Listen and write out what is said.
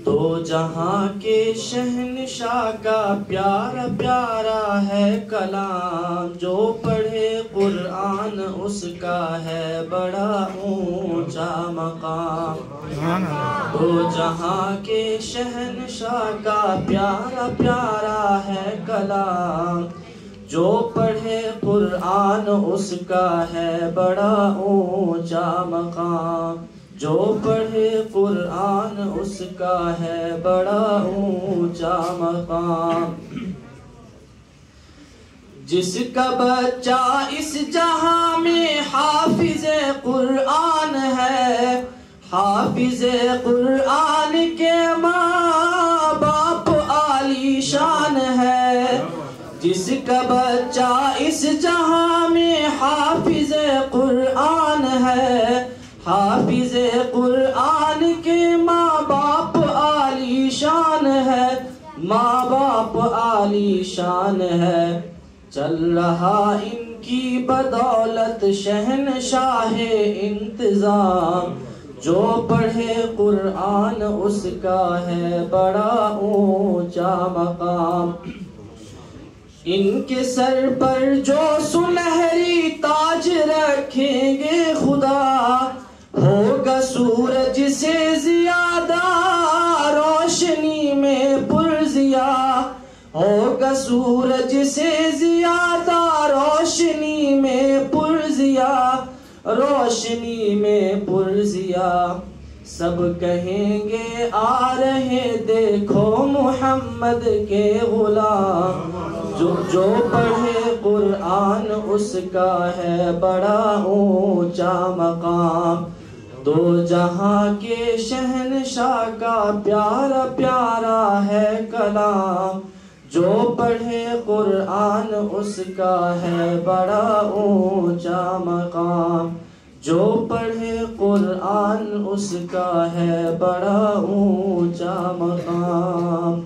دو جہاں کے شہنشاہ کا پیارا پیارا ہے کلام، جو پڑھے قرآن اس کا ہے بڑا اونچا مقام۔ دو جہاں کے شہنشاہ کا پیارا پیارا ہے کلام، جو پڑھے قرآن اس کا ہے بڑا اونچا مقام، جو پڑھے قرآن اس کا ہے بڑا اونچا مقام۔ جس کا بچہ اس جہاں میں حافظ قرآن ہے، حافظ قرآن کے ماں باپ عالی شان ہے۔ جس کا بچہ اس جہاں میں حافظ قرآن ہے، حافظ قرآن کے ماں باپ عالی شان ہے، ماں باپ عالی شان ہے۔ چل رہا ان کی بدولت شہنشاہ انتظام، جو پڑھے قرآن اس کا ہے بڑا اونچا مقام۔ ان کے سر پر جو سنہری تاج رکھیں گے خدا، ہوگا سورج سے زیادہ روشنی میں پرضیاء، ہوگا سورج سے زیادہ روشنی میں پرضیاء، روشنی میں پرضیاء۔ سب کہیں گے آ رہے دیکھو محمد کے غلام، جو پڑھے قرآن اس کا ہے بڑا اونچا مقام۔ دو جہاں کے شہنشاہ کا پیارا پیارا ہے کلام، جو پڑھے قرآن اس کا ہے بڑا اونچا مقام، جو پڑھے قرآن اس کا ہے بڑا اونچا مقام۔